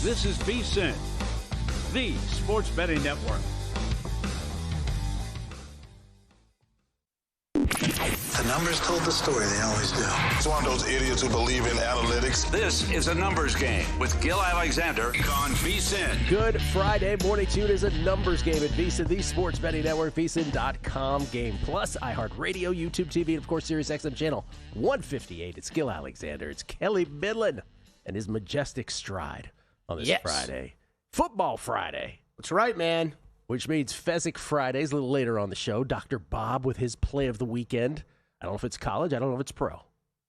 This is VSiN, the sports betting network. The numbers told the story, they always do. It's one of those idiots who believe in analytics. This is a numbers game with Gil Alexander on VSiN. Good Friday morning to you. It is a numbers game at VSiN, the sports betting network, VSiN.com, Game Plus, iHeartRadio, YouTube TV, and of course, Sirius XM channel 158. It's Gil Alexander. It's Kelly Bidlin and his majestic stride on this Friday. Football Friday. That's right, man. Which means Fezzik Fridays a little later on the show. Dr. Bob with his play of the weekend. I don't know if it's college. I don't know if it's pro.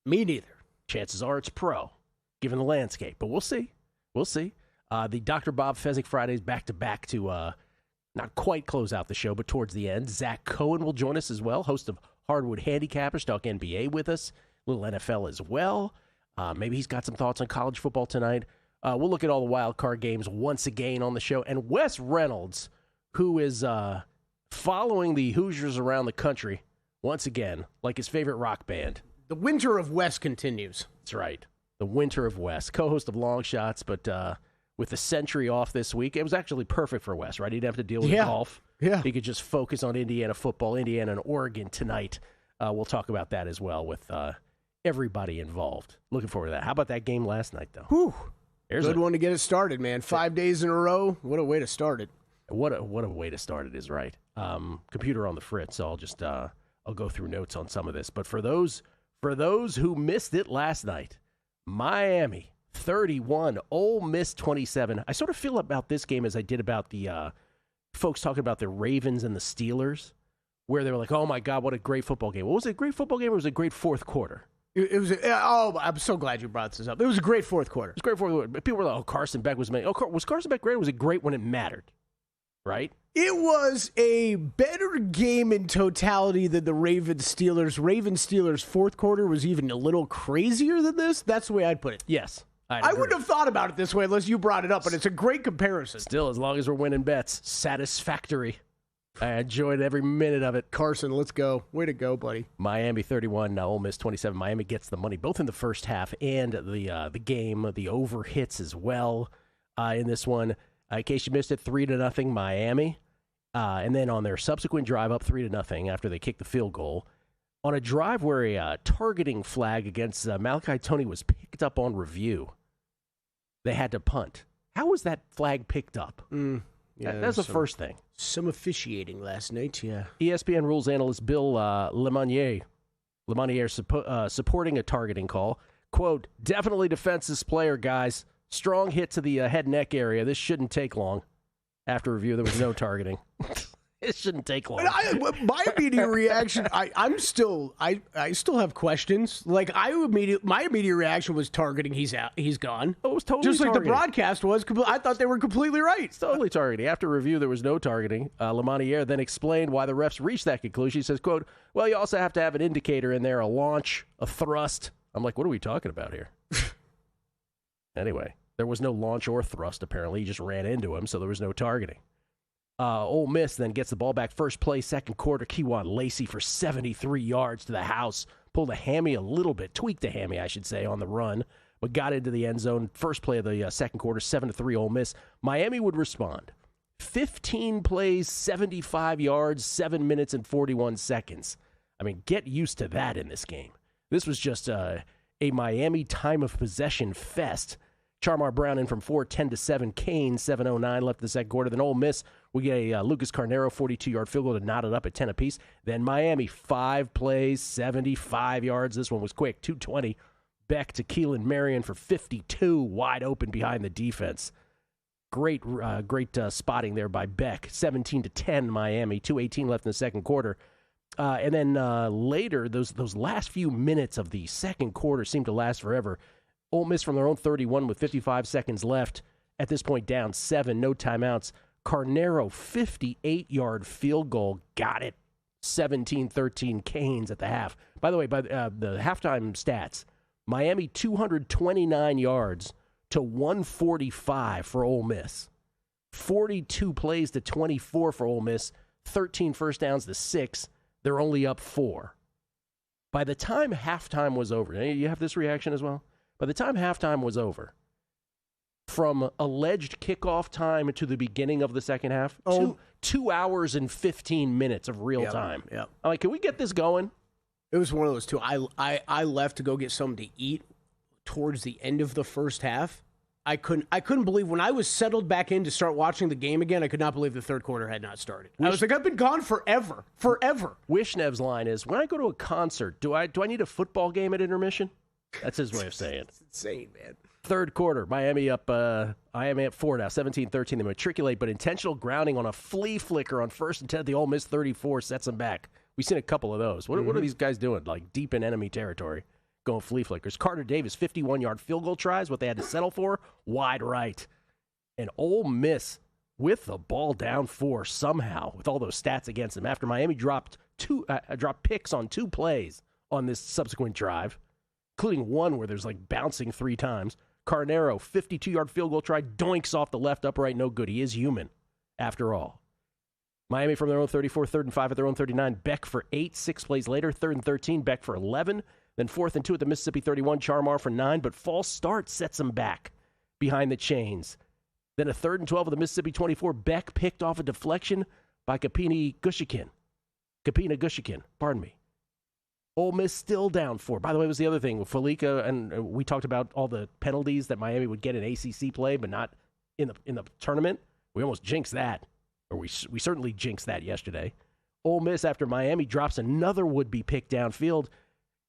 Me neither. Chances are it's pro, given the landscape. But we'll see. We'll see. The Dr. Bob Fezzik Fridays back-to-back to not quite close out the show, but towards the end. Zach Cohen will join us as well, host of Hardwood Handicappers, talk NBA with us, a little NFL as well. Maybe he's got some thoughts on college football tonight. We'll look at all the wild card games once again on the show. And Wes Reynolds, who is following the Hoosiers around the country, once again, like his favorite rock band. The winter of Wes continues. That's right. The winter of Wes. Co-host of Long Shots, but with the Century off this week, it was actually perfect for Wes, right? He didn't have to deal with golf. Yeah. He could just focus on Indiana football, Indiana and Oregon tonight. We'll talk about that as well with everybody involved. Looking forward to that. How about that game last night, though? Whew. Good one to get it started, man. 5 days in a row. What a way to start it. What a way to start it is, right? Computer on the fritz, so I'll just I'll go through notes on some of this. But for those who missed it last night, Miami 31, Ole Miss 27. I sort of feel about this game as I did about the folks talking about the Ravens and the Steelers, where they were like, "Oh my God, what a great football game!" What was it? A great football game, or was it a great fourth quarter? It was. I'm so glad you brought this up. It was a great fourth quarter. It was a great fourth quarter. People were like, "Oh, Carson Beck was amazing." Oh, was Carson Beck great? Or was it great when it mattered? Right? It was a better game in totality than the Ravens-Steelers. Ravens-Steelers fourth quarter was even a little crazier than this. That's the way I'd put it. Yes. I wouldn't have thought about it this way unless you brought it up, but it's a great comparison. Still, as long as we're winning bets, satisfactory. I enjoyed every minute of it. Carson, let's go. Way to go, buddy. Miami 31, Ole Miss 27. Miami gets the money both in the first half and the game. The over hits as well in this one. In case you missed it, 3-0 Miami. And then on their subsequent drive up 3-0 after they kicked the field goal, on a drive where a targeting flag against Malachi Toney was picked up on review, they had to punt. How was that flag picked up? That's the first thing. Some officiating last night, yeah. ESPN rules analyst Bill Lemonier supporting a targeting call. Quote, definitely defenseless player, guys. Strong hit to the head neck area. This shouldn't take long. After review, there was no targeting. It shouldn't take long. My immediate reaction, I still have questions. Like my immediate reaction was targeting. He's out. He's gone. Oh, it was totally just targeting. Like the broadcast was. I thought they were completely right. It's totally targeting. After review, there was no targeting. Lemonier then explained why the refs reached that conclusion. He says, "Quote: Well, you also have to have an indicator in there, a launch, a thrust." I'm like, what are we talking about here? Anyway, there was no launch or thrust, apparently. He just ran into him, so there was no targeting. Ole Miss then gets the ball back. First play, second quarter, Kewan Lacey for 73 yards to the house. Pulled a hammy a little bit, tweaked a hammy, I should say, on the run, but got into the end zone. First play of the second quarter, 7-3 Ole Miss. Miami would respond. 15 plays, 75 yards, 7 minutes and 41 seconds. I mean, get used to that in this game. This was just a Miami time of possession fest. Charmar Brown in from 4, 10-7. Kane, 7:09 left in the second quarter. Then Ole Miss, we get a Lucas Carnero 42-yard field goal to knot it up at 10 apiece. Then Miami, 5 plays, 75 yards. This one was quick, 2:20. Beck to Keelan Marion for 52, wide open behind the defense. Great spotting there by Beck. 17-10 Miami, 2:18 left in the second quarter. And then later, those last few minutes of the second quarter seemed to last forever. Ole Miss from their own 31 with 55 seconds left. At this point, down 7, no timeouts. Carnero, 58-yard field goal, got it. 17-13 Canes at the half. By the way, by the halftime stats, Miami 229 yards to 145 for Ole Miss. 42 plays to 24 for Ole Miss. 13 first downs to 6. They're only up 4. By the time halftime was over, you have this reaction as well? By the time halftime was over, from alleged kickoff time to the beginning of the second half. Oh. 2 hours and 15 minutes of real time. Yep. I'm like, can we get this going? It was one of those two. I left to go get something to eat towards the end of the first half. I couldn't believe when I was settled back in to start watching the game again. I could not believe the third quarter had not started. I was like, I've been gone forever. Wishnev's line is, when I go to a concert, do I need a football game at intermission? That's his way of saying it. It's insane, man. Third quarter, Miami up 4 now, 17-13. They matriculate, but intentional grounding on a flea flicker on 1st and 10 at the Ole Miss 34 sets them back. We've seen a couple of those. What are these guys doing, like deep in enemy territory, going flea flickers? Carter Davis, 51-yard field goal tries, what they had to settle for, wide right. And Ole Miss with the ball down 4 somehow, with all those stats against them, after Miami dropped picks on 2 plays on this subsequent drive, including one where there's like bouncing 3 times. Carnero, 52-yard field goal try, doinks off the left upright, no good. He is human, after all. Miami from their own 34, 3rd and 5 at their own 39. Beck for 8, 6 plays later, 3rd and 13. Beck for 11. Then 4th and 2 at the Mississippi 31. Charmar for 9, but false start sets them back behind the chains. Then a 3rd and 12 at the Mississippi 24. Beck picked off a deflection by Kapina Gushikin, pardon me. Ole Miss still down 4. By the way, it was the other thing. Felica, and we talked about all the penalties that Miami would get in ACC play, but not in the tournament. We almost jinxed that, or we certainly jinxed that yesterday. Ole Miss, after Miami drops another would-be pick downfield,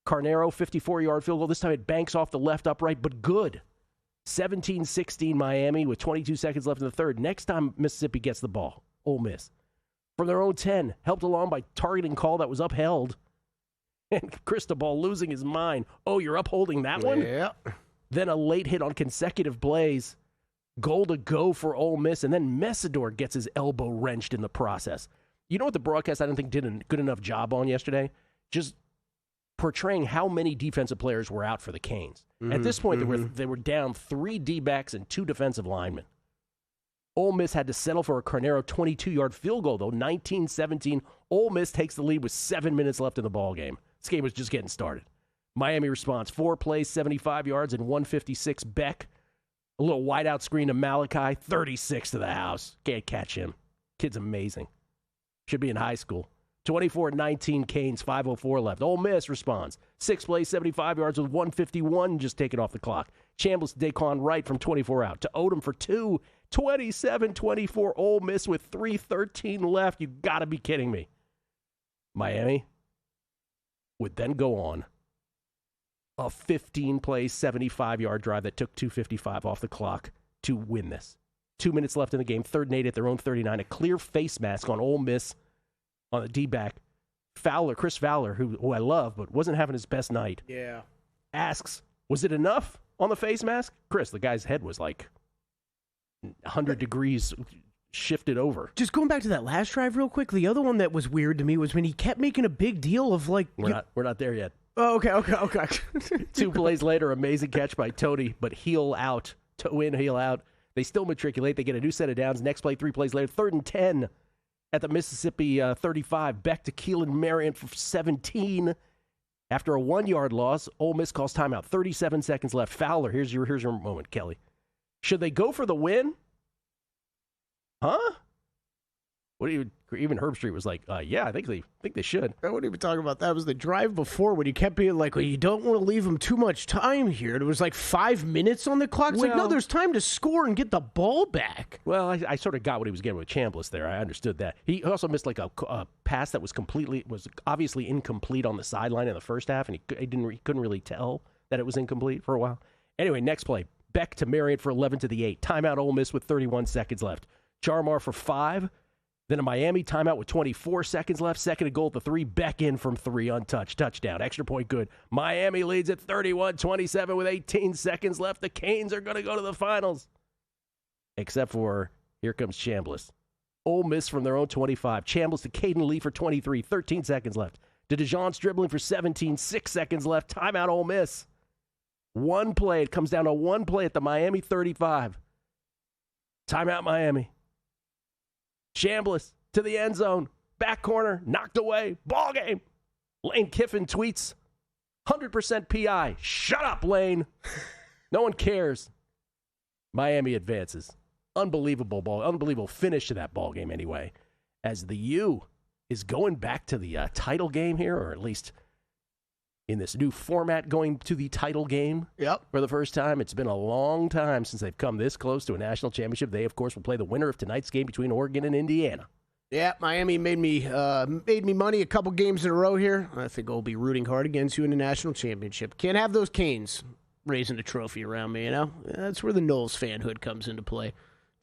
Carnero, 54-yard field goal. This time it banks off the left upright, but good. 17-16 Miami with 22 seconds left in the third. Next time Mississippi gets the ball, Ole Miss. From their own 10, helped along by targeting call that was upheld. And Cristobal losing his mind. Oh, you're upholding that one? Yeah. Then a late hit on consecutive plays. Goal to go for Ole Miss. And then Messidor gets his elbow wrenched in the process. You know what the broadcast I don't think did a good enough job on yesterday? Just portraying how many defensive players were out for the Canes. At this point, they were down 3 D-backs and 2 defensive linemen. Ole Miss had to settle for a Carnero 22-yard field goal, though. 19-17. Ole Miss takes the lead with 7 minutes left in the ballgame. This game was just getting started. Miami responds. 4 plays, 75 yards, and 156. Beck, a little wideout screen to Malachi, 36 to the house. Can't catch him. Kid's amazing. Should be in high school. 24-19 Canes, 5:04 left. Ole Miss responds. 6 plays, 75 yards with 151 just taken off the clock. Chambliss to Daquan Wright from 24 out. To Odom for 2. 27-24 Ole Miss with 3:13 left. You got to be kidding me. Miami would then go on a 15-play, 75-yard drive that took 2:55 off the clock to win this. 2 minutes left in the game, 3rd and 8 at their own 39. A clear face mask on Ole Miss on the D-back. Chris Fowler, who I love, but wasn't having his best night, asks, was it enough on the face mask? Chris, the guy's head was like 100 degrees shifted over. Just going back to that last drive real quick, the other one that was weird to me was when he kept making a big deal of like... We're not there yet. Oh, okay. 2 plays later, amazing catch by Tony, but heel out. Toe in, heel out. They still matriculate. They get a new set of downs. Next play, 3 plays later, 3rd and 10 at the Mississippi 35. Beck to Keelan Marion for 17. After a 1-yard loss, Ole Miss calls timeout. 37 seconds left. Fowler, here's your moment, Kelly. Should they go for the win? Huh? What do you? Even Herbstreit was like, yeah, I think they should. I wasn't even talking about that. It was the drive before when he kept being like, well, you don't want to leave him too much time here. And it was like 5 minutes on the clock. It's like, no, there's time to score and get the ball back. Well, I sort of got what he was getting with Chambliss there. I understood that. He also missed like a pass that was obviously incomplete on the sideline in the first half, and he couldn't really tell that it was incomplete for a while. Anyway, next play. Beck to Marion for 11 to the 8. Timeout Ole Miss with 31 seconds left. Charmar for 5. Then a Miami timeout with 24 seconds left. Second and goal at the 3. Beck in from 3, untouched. Touchdown. Extra point good. Miami leads at 31-27 with 18 seconds left. The Canes are going to go to the finals. Except for, here comes Chambliss. Ole Miss from their own 25. Chambliss to Caden Lee for 23. 13 seconds left. To DeJoun's dribbling for 17. 6 seconds left. Timeout Ole Miss. 1 play. It comes down to 1 play at the Miami 35. Timeout Miami. Chambliss to the end zone. Back corner. Knocked away. Ball game. Lane Kiffin tweets, 100% PI. Shut up, Lane. No one cares. Miami advances. Unbelievable finish to that ball game anyway, as the U is going back to the title game here, or at least in this new format going to the title game for the first time. It's been a long time since they've come this close to a national championship. They, of course, will play the winner of tonight's game between Oregon and Indiana. Yeah, Miami made me money a couple games in a row here. I think I'll be rooting hard against you in the national championship. Can't have those Canes raising a trophy around me, you know? That's where the Knowles fanhood comes into play.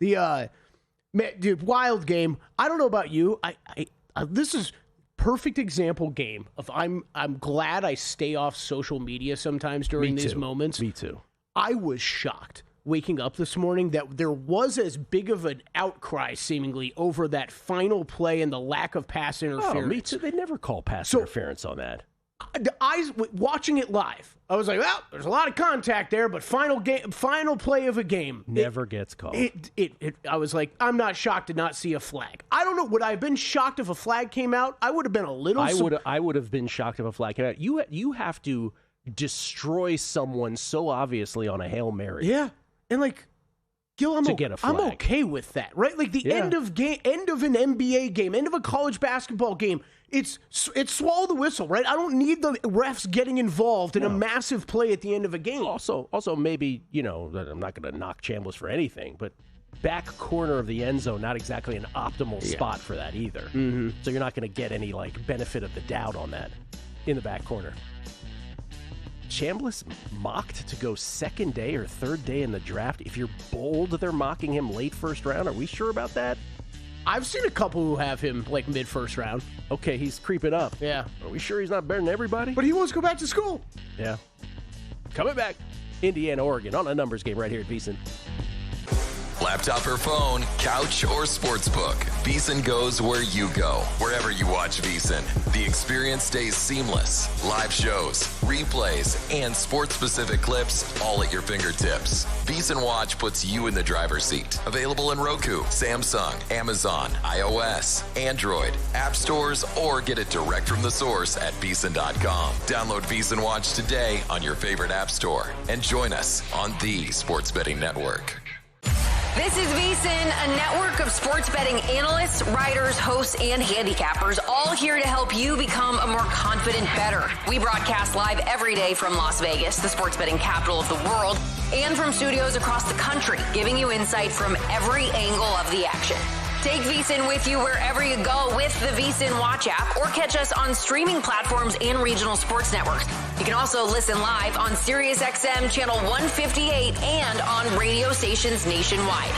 Dude, wild game. I don't know about you. This is perfect example game of I'm glad I stay off social media sometimes during these moments. Me too. I was shocked waking up this morning that there was as big of an outcry seemingly over that final play and the lack of pass interference. Oh, me too. They never call pass interference on that. Watching it live, I was like, well, there's a lot of contact there, but final play of a game never gets called. I was like, I'm not shocked to not see a flag. I don't know. Would I have been shocked if a flag came out? I would have been a little. I would have been shocked if a flag came out. You have to destroy someone so obviously on a Hail Mary. Yeah, and like, Gil, I'm okay with that, right? Like the end of an NBA game, end of a college basketball game. It's swallow the whistle, right? I don't need the refs getting involved in a massive play at the end of a game. Also, maybe, I'm not going to knock Chambliss for anything, but back corner of the end zone, not exactly an optimal spot for that either. Mm-hmm. So you're not going to get any benefit of the doubt on that in the back corner. Chambliss mocked to go second day or third day in the draft. If you're bold, they're mocking him late first round. Are we sure about that? I've seen a couple who have him mid first round. Okay, he's creeping up. Yeah. Are we sure he's not better than everybody? But he wants to go back to school. Yeah. Coming back, Indiana, Oregon, on a numbers game right here at VSiN. Laptop or phone, couch or sportsbook, VSiN goes where you go. Wherever you watch VSiN, the experience stays seamless. Live shows, replays, and sports-specific clips all at your fingertips. VSiN Watch puts you in the driver's seat. Available in Roku, Samsung, Amazon, iOS, Android, app stores, or get it direct from the source at VSiN.com. Download VSiN Watch today on your favorite app store and join us on the Sports Betting Network. This is VSiN, a network of sports betting analysts, writers, hosts, and handicappers, all here to help you become a more confident bettor. We broadcast live every day from Las Vegas, the sports betting capital of the world, and from studios across the country, giving you insight from every angle of the action. Take VSiN with you wherever you go with the VSiN Watch app, or catch us on streaming platforms and regional sports networks. You can also listen live on SiriusXM channel 158 and on radio stations nationwide.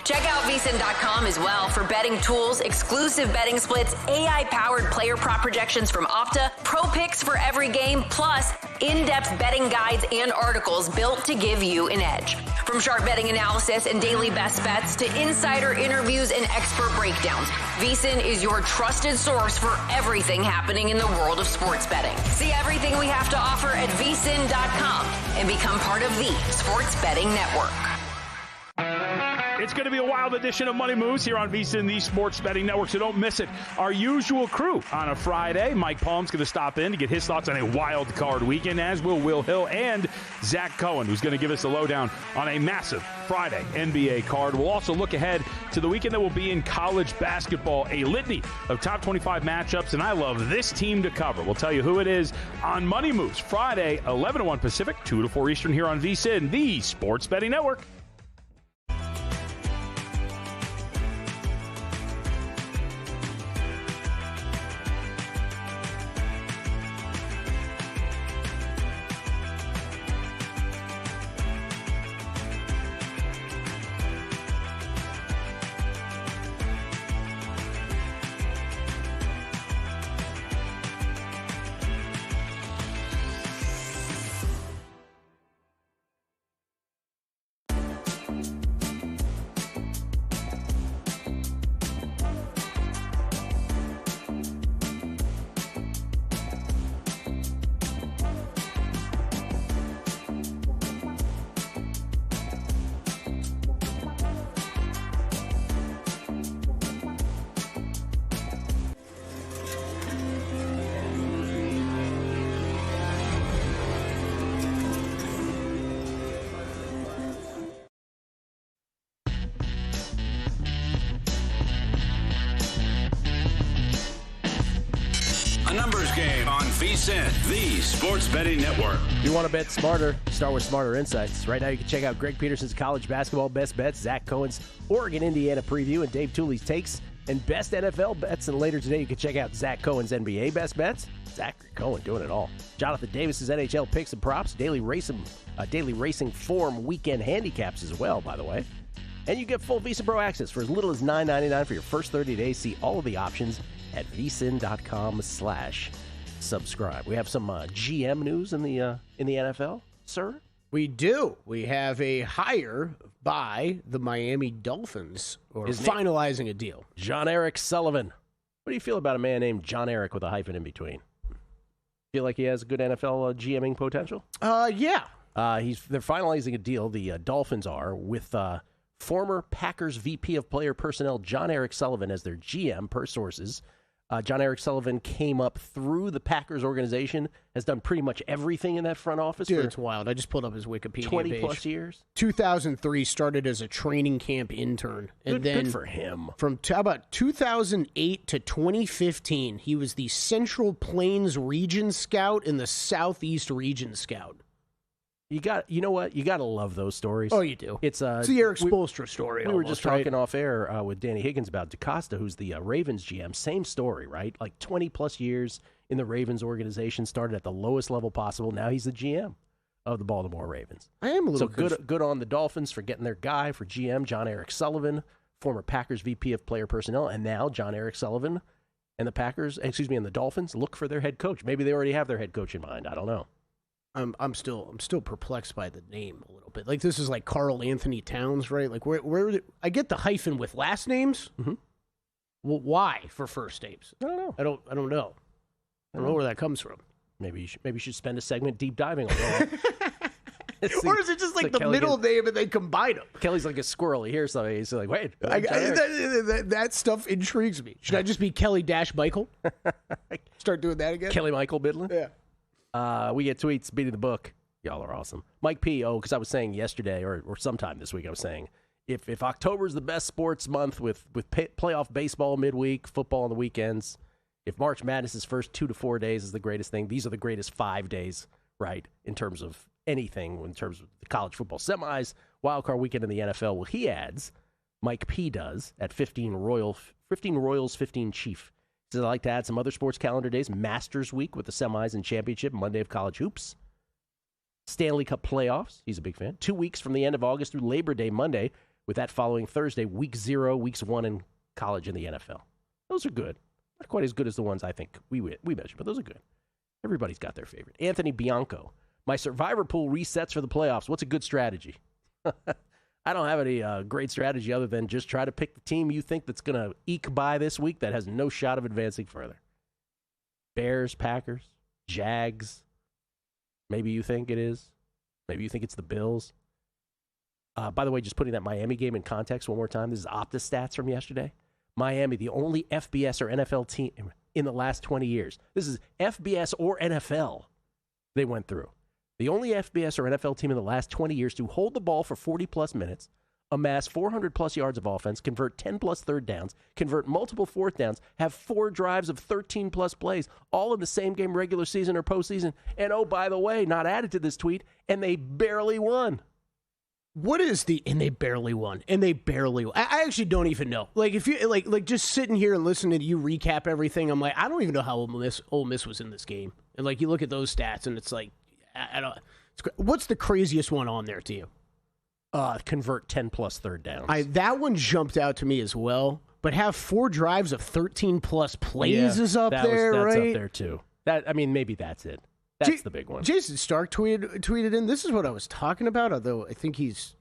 Check out VSiN.com as well for betting tools, exclusive betting splits, AI-powered player prop projections from Opta, pro picks for every game, plus in-depth betting guides and articles built to give you an edge. From sharp betting analysis and daily best bets to insider interviews and expert breakdowns, VSiN is your trusted source for everything happening in the world of sports betting. See everything we have to offer at VSiN.com and become part of the Sports Betting Network. It's going to be a wild edition of Money Moves here on VSiN, the Sports Betting Network, so don't miss it. Our usual crew on a Friday. Mike Palm's going to stop in to get his thoughts on a wild card weekend, as will Will Hill and Zach Cohen, who's going to give us a lowdown on a massive Friday NBA card. We'll also look ahead to the weekend that will be in college basketball, a litany of top 25 matchups, and I love this team to cover. We'll tell you who it is on Money Moves, Friday, 11 to 1 Pacific, 2 to 4 Eastern here on VSiN, the Sports Betting Network. A numbers game on VSiN, the Sports Betting Network. If you want to bet smarter, start with Smarter Insights. Right now you can check out Greg Peterson's college basketball best bets, Zach Cohen's Oregon-Indiana preview, and Dave Tooley's takes and best NFL bets. And later today you can check out Zach Cohen's NBA best bets. Zach Cohen doing it all. Jonathan Davis's NHL picks and props, daily racing form weekend handicaps as well, by the way. And you get full Visa Pro access for as little as $9.99 for your first 30 days. See all of the options at vsin.com/subscribe. We have some GM news in the NFL, sir. We do. We have a hire by the Miami Dolphins, or finalizing a deal. John Eric Sullivan. What do you feel about a man named John Eric with a hyphen in between? Feel like he has good NFL GMing potential? Yeah. They're finalizing a deal. The Dolphins are with former Packers VP of Player Personnel John Eric Sullivan as their GM, per sources. John Eric Sullivan came up through the Packers organization, has done pretty much everything in that front office. Dude, it's wild. I just pulled up his Wikipedia 20 page. plus years. 2003 started as a training camp intern. And Good for him. From about 2008 to 2015, he was the Central Plains Region Scout and the Southeast Region Scout. You know what? You got to love those stories. Oh, you do. It's the Eric Spoelstra story. We were just talking off air with Danny Higgins about DeCosta, who's the Ravens GM. Same story, right? Like 20-plus years in the Ravens organization, started at the lowest level possible. Now he's the GM of the Baltimore Ravens. I am a little good on the Dolphins for getting their guy for GM, John Eric Sullivan, former Packers VP of Player Personnel, and now John Eric Sullivan and the Dolphins look for their head coach. Maybe they already have their head coach in mind. I don't know. I'm still perplexed by the name a little bit. Like, this is like Carl Anthony Towns, right? Like, where I get the hyphen with last names. Mm-hmm. Well, why for first names? I don't know. I don't know. I don't know where that comes from. Maybe you should spend a segment deep diving on that. Or is it just like the middle name and they combine them? Kelly's like a squirrel. He hears something. He's like, wait. That stuff intrigues me. Should I just be Kelly-Michael? Start doing that again? Kelly Michael Bidlin? Yeah. We get tweets beating the book. Y'all are awesome. Mike P. Because I was saying yesterday or sometime this week, I was saying if October's the best sports month with playoff baseball midweek, football on the weekends, if March Madness's first 2 to 4 days is the greatest thing, these are the greatest 5 days, right, in terms of anything, in terms of the college football semis, wild card weekend in the NFL. Well, he adds, Mike P. does, at 15 Royals, 15 Chief. He says, I'd like to add some other sports calendar days. Masters Week with the semis and championship, Monday of college hoops. Stanley Cup playoffs, he's a big fan. 2 weeks from the end of August through Labor Day Monday, with that following Thursday, week 0, weeks 1 in college in the NFL. Those are good. Not quite as good as the ones I think we measure, but those are good. Everybody's got their favorite. Anthony Bianco. My survivor pool resets for the playoffs. What's a good strategy? I don't have any great strategy other than just try to pick the team you think that's going to eke by this week that has no shot of advancing further. Bears, Packers, Jags. Maybe you think it is. Maybe you think it's the Bills. By the way, just putting that Miami game in context one more time. This is Opta stats from yesterday. Miami, the only FBS or NFL team in the last 20 years. This is FBS or NFL they went through. The only FBS or NFL team in the last 20 years to hold the ball for 40-plus minutes, amass 400-plus yards of offense, convert 10-plus third downs, convert multiple fourth downs, have 4 drives of 13-plus plays, all in the same game, regular season or postseason. And, oh, by the way, not added to this tweet, and they barely won. What is and they barely won. And they barely won. I actually don't even know. Like, if you like just sitting here and listening to you recap everything, I'm like, I don't even know how Ole Miss was in this game. And, like, you look at those stats, and it's like, I don't. What's the craziest one on there to you? Convert 10-plus third downs. That one jumped out to me as well. But have 4 drives of 13-plus plays is up there, that's right? That's up there, too. Maybe that's it. That's the big one. Jason Stark tweeted in, this is what I was talking about, although I think he's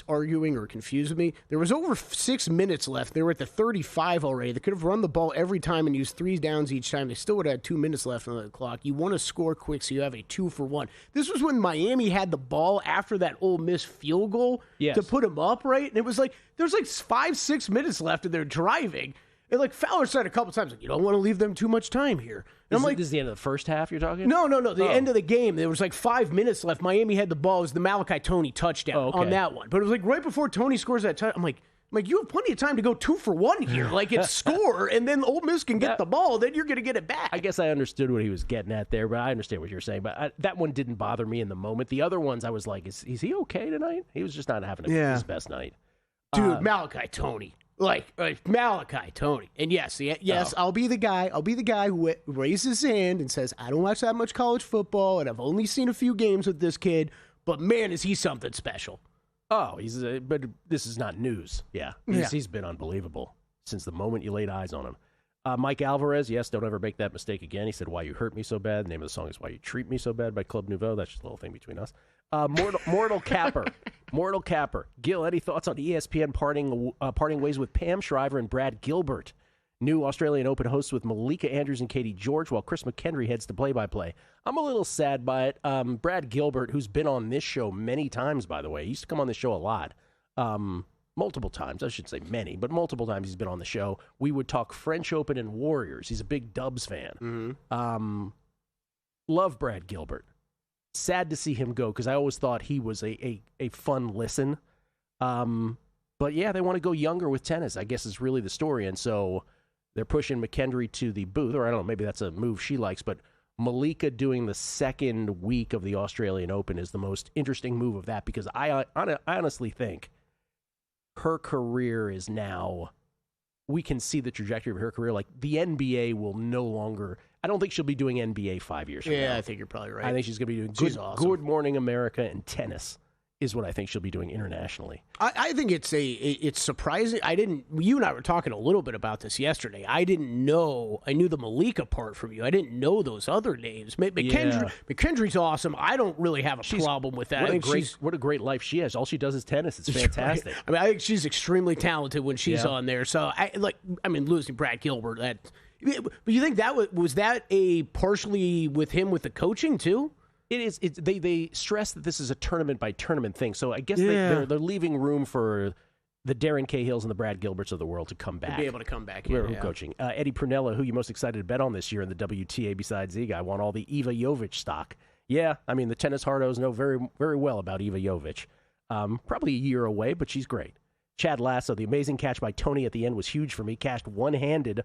arguing or confused with me. There was over 6 minutes left. They were at the 35 already. They could have run the ball every time and used 3 downs each time. They still would have had 2 minutes left on the clock. You want to score quick, so you have a 2-for-1. This was when Miami had the ball after that Ole Miss field goal to put them up, right? And it was like, there's like 5-6 minutes left and they're driving. And like Fowler said a couple times, like, you don't want to leave them too much time here. And I'm like, this is the end of the first half you're talking? No. The end of the game. There was like 5 minutes left. Miami had the ball. It was the Malachi Tony touchdown on that one. But it was like right before Tony scores that touchdown. I'm like, I'm like, you have plenty of time to go 2 for 1 here. Like, it's score, and then Ole Miss can get the ball, then you're going to get it back. I guess I understood what he was getting at there, but I understand what you're saying. But that one didn't bother me in the moment. The other ones, I was like, is he okay tonight? He was just not having his best night. Dude, Malachi Tony. Like Malachi Tony. And yes, I'll be the guy who raises his hand and says, I don't watch that much college football, and I've only seen a few games with this kid, but man, is he something special. Oh, but this is not news. Yeah, he's been unbelievable since the moment you laid eyes on him. Mike Alvarez, yes, don't ever make that mistake again. He said, Why You Hurt Me So Bad. The name of the song is Why You Treat Me So Bad by Club Nouveau. That's just a little thing between us. Mortal Capper. Mortal Capper. Gil, any thoughts on ESPN parting ways with Pam Shriver and Brad Gilbert? New Australian Open hosts with Malika Andrews and Katie George, while Chris McKendry heads to play-by-play. I'm a little sad by it. Brad Gilbert, who's been on this show many times, by the way. He used to come on this show a lot. Multiple times. I should say many, but multiple times he's been on the show. We would talk French Open and Warriors. He's a big Dubs fan. Mm-hmm. Love Brad Gilbert. Sad to see him go because I always thought he was a fun listen. But yeah, they want to go younger with tennis, I guess is really the story. And so they're pushing McKendry to the booth, or I don't know, maybe that's a move she likes, but Malika doing the second week of the Australian Open is the most interesting move of that because I honestly think her career is now, we can see the trajectory of her career. Like the NBA will no longer, I don't think she'll be doing NBA 5 years from now. Yeah, I think you're probably right. I think she's going to be doing Good Morning America and tennis is what I think she'll be doing internationally. I think it's surprising. You and I were talking a little bit about this yesterday. I knew the Malika part from you. I didn't know those other names. McKendry's awesome. I don't really have a problem with that. What a great life she has. All she does is tennis. It's fantastic. Right. I think she's extremely talented when she's on there. So losing Brad Gilbert, but you think that was that a partially with him with the coaching too? It is. They stress that this is a tournament by tournament thing. So I guess they're leaving room for the Darren Cahills and the Brad Gilberts of the world to come back. To be able to come back. Coaching. Eddie Prunella, who you most excited to bet on this year in the WTA besides Ziga, won all the Iva Jovic stock. Yeah, I mean, the tennis hardos know very, very well about Iva Jovic. Probably a year away, but she's great. Chad Lasso, the amazing catch by Tony at the end was huge for me. Cashed one-handed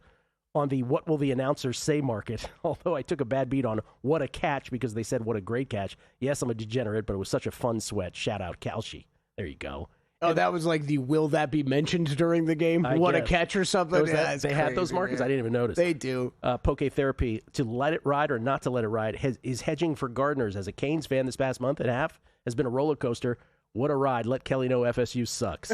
on the what will the announcers say market, although I took a bad beat on what a catch because they said what a great catch. Yes, I'm a degenerate, but it was such a fun sweat. Shout out Kalshi. There you go. Oh, that was like the will that be mentioned during the game? What a catch or something? They had those markers? I didn't even notice. They do. Poke Therapy, to let it ride or not to let it ride, is hedging for Gardeners. As a Canes fan this past month and a half, has been a roller coaster. What a ride. Let Kelly know FSU sucks.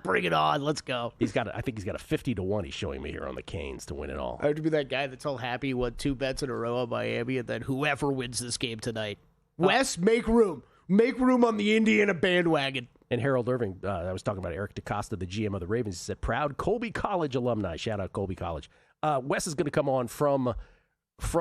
Bring it on. Let's go. I think he's got a 50-1 he's showing me here on the Canes to win it all. I have to be that guy that's all happy he won 2 bets in a row on Miami, and then whoever wins this game tonight. Wes, make room. Make room on the Indiana bandwagon. And Harold Irving, I was talking about Eric DeCosta, the GM of the Ravens. He said, proud Colby College alumni. Shout out Colby College. Wes is going to come on from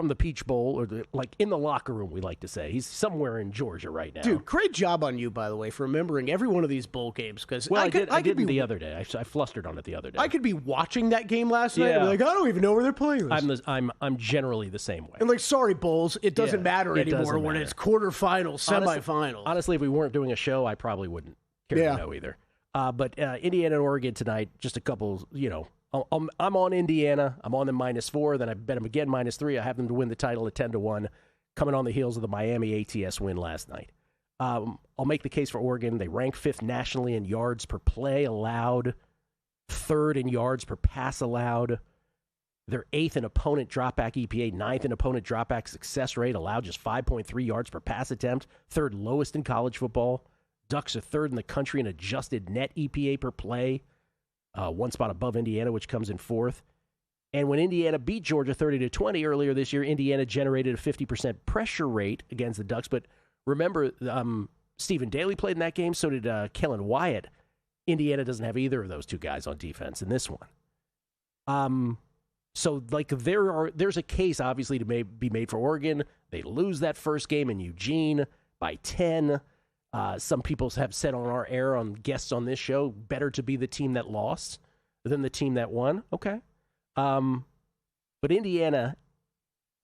the Peach Bowl, or like in the locker room, we like to say. He's somewhere in Georgia right now. Dude, great job on you, by the way, for remembering every one of these bowl games. Because I did the other day. I flustered on it the other day. I could be watching that game last night and be like, I don't even know where they're playing this. I'm generally the same way. And like, sorry, Bowls, it doesn't matter anymore when it's quarterfinals, semifinals. Honestly, if we weren't doing a show, I probably wouldn't care to know either. But Indiana and Oregon tonight, just a couple, I'm on Indiana. I'm on them -4. Then I bet them again -3. I have them to win the title at 10-1, coming on the heels of the Miami ATS win last night. I'll make the case for Oregon. They rank 5th nationally in yards per play allowed, 3rd in yards per pass allowed. They're 8th in opponent dropback EPA, 9th in opponent dropback success rate, allowed just 5.3 yards per pass attempt, 3rd lowest in college football. Ducks are 3rd in the country in adjusted net EPA per play. 1 spot above Indiana, which comes in 4th. And when Indiana beat Georgia 30-20 earlier this year, Indiana generated a 50% pressure rate against the Ducks. But remember, Stephen Daly played in that game, so did Kellen Wyatt. Indiana doesn't have either of those 2 guys on defense in this one. So like there's a case obviously to be made for Oregon. They lose that first game in Eugene by 10. Some people have said on our air, on guests on this show, better to be the team that lost than the team that won. Okay. But Indiana,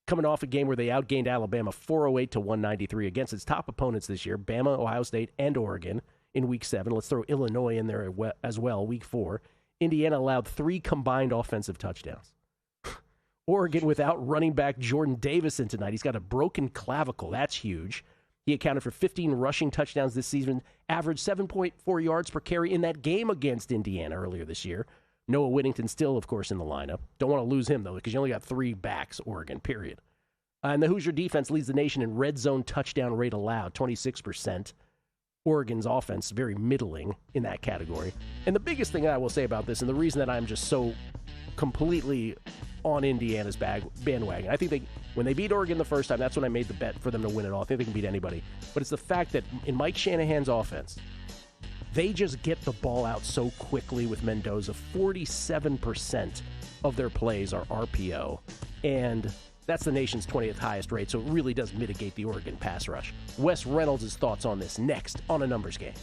coming off a game where they outgained Alabama 408 to 193 against its top opponents this year, Bama, Ohio State, and Oregon. in Week 7. Let's throw Illinois in there as well, Week 4. Indiana allowed 3 combined offensive touchdowns. Oregon without running back Jordan Davison tonight. He's got a broken clavicle. That's huge. He accounted for 15 rushing touchdowns this season, averaged 7.4 yards per carry in that game against Indiana earlier this year. Noah Whittington still, of course, in the lineup. Don't want to lose him, though, because you only got 3 backs, Oregon, period. And the Hoosier defense leads the nation in red zone touchdown rate allowed, 26%. Oregon's offense, very middling in that category. And the biggest thing that I will say about this, and the reason that I'm just so completely on Indiana's bandwagon, I think when they beat Oregon the first time, that's when I made the bet for them to win it all. I think they can beat anybody. But it's the fact that in Mike Shanahan's offense, they just get the ball out so quickly with Mendoza. 47% of their plays are RPO. And that's the nation's 20th highest rate, so it really does mitigate the Oregon pass rush. Wes Reynolds' thoughts on this next on A Numbers Game.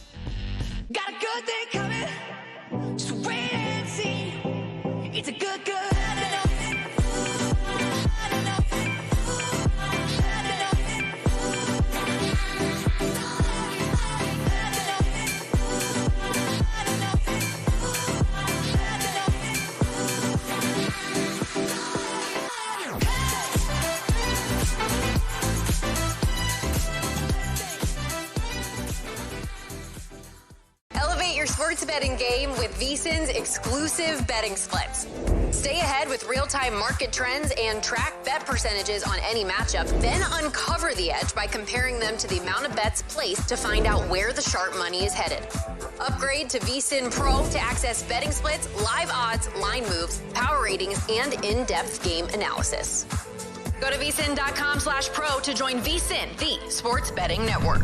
Got a good thing coming, just wait and see. It's a good. Sports betting game with VSiN's exclusive betting splits. Stay ahead with real-time market trends and track bet percentages on any matchup, then uncover the edge by comparing them to the amount of bets placed to find out where the sharp money is headed. Upgrade to VSiN Pro to access betting splits, live odds, line moves, power ratings, and in-depth game analysis. Go to vsin.com/pro to join VSiN, the sports betting network.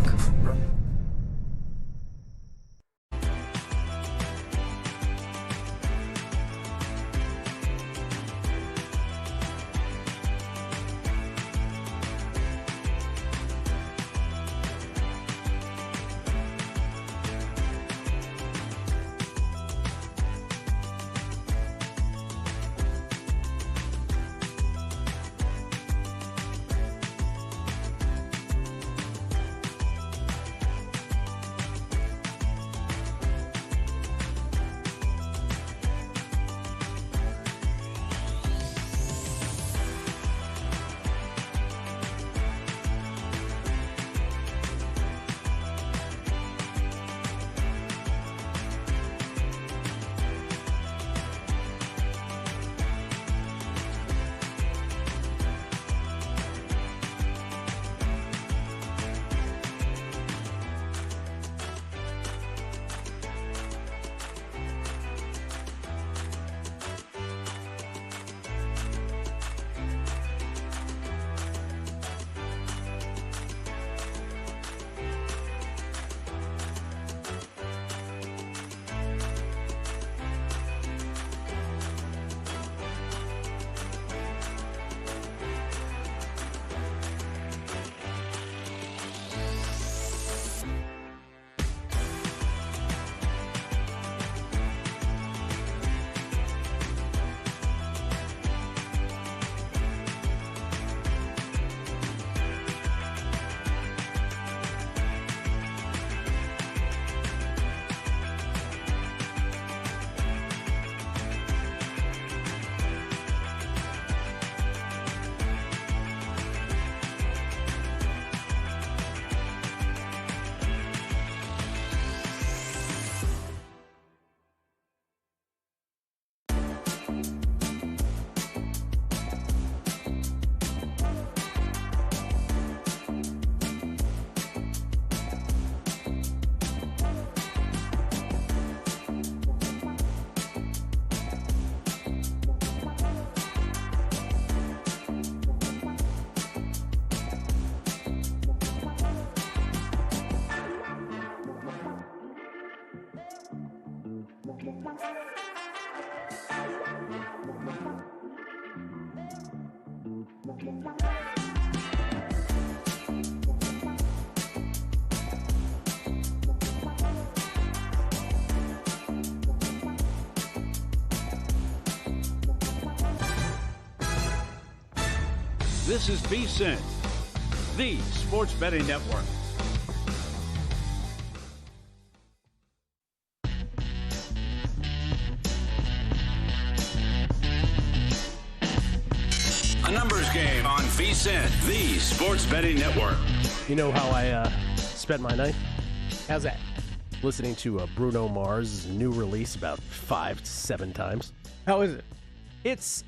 This is VSiN, the sports betting network. Postgame on VSiN, the Sports Betting Network. You know how I spent my night? How's that? Listening to Bruno Mars' new release about 5 to 7 times. How is it? It's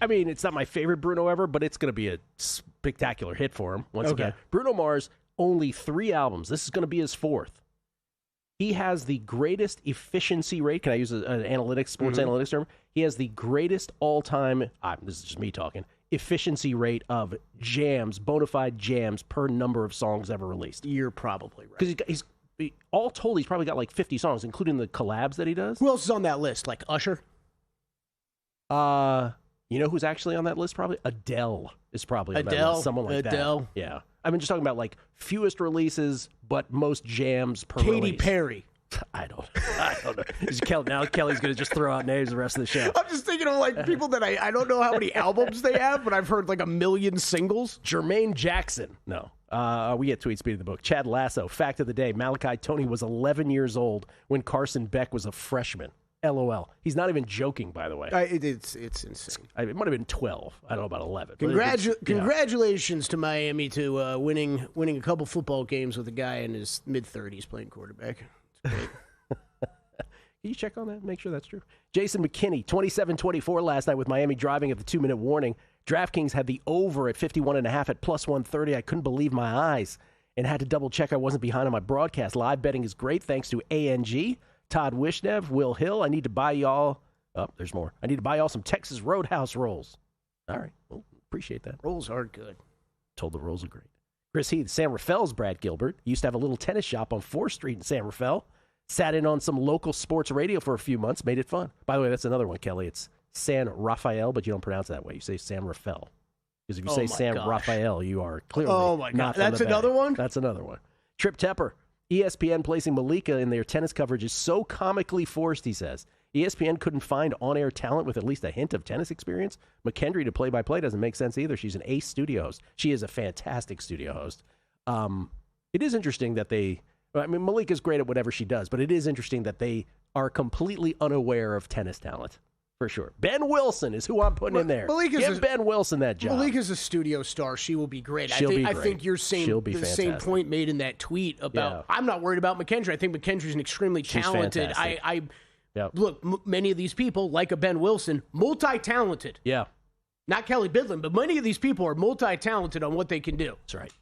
not my favorite Bruno ever, but it's going to be a spectacular hit for him once again. Bruno Mars, only 3 albums. This is going to be his 4th. He has the greatest efficiency rate. Can I use an sports analytics term? He has the greatest all-time, this is just me talking, efficiency rate of jams, bona fide jams per number of songs ever released. You're probably right. Because he's all told, he's probably got like 50 songs, including the collabs that he does. Who else is on that list? Like Usher? You know who's actually on that list probably? Adele is probably on that list. Someone like that. Yeah. I'm just talking about like fewest releases, but most jams per release. Katy Perry. I don't know. Now Kelly's going to just throw out names the rest of the show. I'm just thinking of like people that I don't know how many albums they have, but I've heard like 1 million singles. Jermaine Jackson. No. We get tweet speed of the book. Chad Lasso. Fact of the day. Malachi Tony was 11 years old when Carson Beck was a freshman. LOL. He's not even joking, by the way. It's insane. It might have been 12. I don't know about 11. Congratulations to Miami to winning a couple football games with a guy in his mid-30s playing quarterback. It's great. Can you check on that? Make sure that's true. Jason McKinney, 27-24 last night with Miami driving at the 2-minute warning. DraftKings had the over at 51.5 at plus 130. I couldn't believe my eyes and had to double-check I wasn't behind on my broadcast. Live betting is great thanks to ANG. Todd Wishnev, Will Hill. I need to buy y'all. Oh, there's more. I need to buy y'all some Texas Roadhouse rolls. All right. Well, appreciate that. Rolls are good. Told the rolls are great. Chris Heath, San Rafael's Brad Gilbert. Used to have a little tennis shop on 4th Street in San Rafael. Sat in on some local sports radio for a few months. Made it fun. By the way, that's another one, Kelly. It's San Rafael, but you don't pronounce it that way. You say San Rafael. Because if you say San Rafael, you are clearly not from That's the another Bay. one? That's another one. Trip Tepper. ESPN placing Malika in their tennis coverage is so comically forced, he says. ESPN couldn't find on-air talent with at least a hint of tennis experience. McKendry to play-by-play doesn't make sense either. She's an ace studio host. She is a fantastic studio host. It is interesting that Malika's great at whatever she does, but it is interesting that they are completely unaware of tennis talent. For sure. Ben Wilson is who I'm putting in there. Give Ben Wilson that job. Malika's a studio star. She will be great. I think your same point made in that tweet about I'm not worried about McKendry. I think McKendry's an extremely talented. Look, many of these people, like a Ben Wilson, multi-talented. Yeah. Not Kelly Bidlin, but many of these people are multi-talented on what they can do. That's right.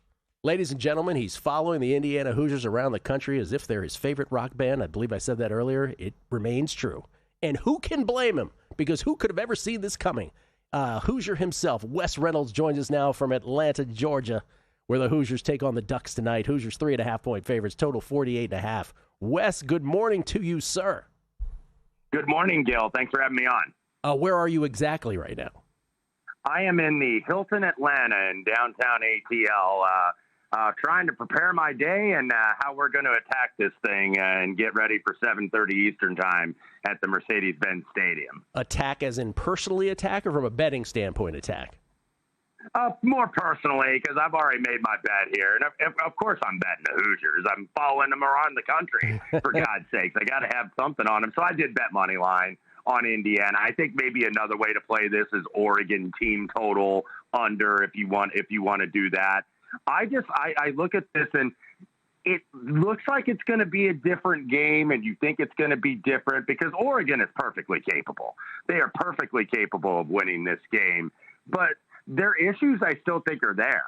Ladies and gentlemen, he's following the Indiana Hoosiers around the country as if they're his favorite rock band. I believe I said that earlier. It remains true. And who can blame him? Because who could have ever seen this coming? Hoosier himself, Wes Reynolds, joins us now from Atlanta, Georgia, where the Hoosiers take on the Ducks tonight. Hoosiers 3.5-point favorites, total 48.5. Wes, good morning to you, sir. Good morning, Gil. Thanks for having me on. Where are you exactly right now? I am in the Hilton Atlanta in downtown ATL, trying to prepare my day and how we're going to attack this thing and get ready for 7:30 Eastern time at the Mercedes-Benz Stadium. Attack as in personally attack or from a betting standpoint attack? More personally, because I've already made my bet here. And of course I'm betting the Hoosiers. I'm following them around the country, for God's sakes. I got to have something on them. So I did bet money line on Indiana. I think maybe another way to play this is Oregon team total under if you want to do that. I look at this and it looks like it's going to be a different game, and you think it's going to be different because Oregon is perfectly capable. They are perfectly capable of winning this game, but their issues I still think are there.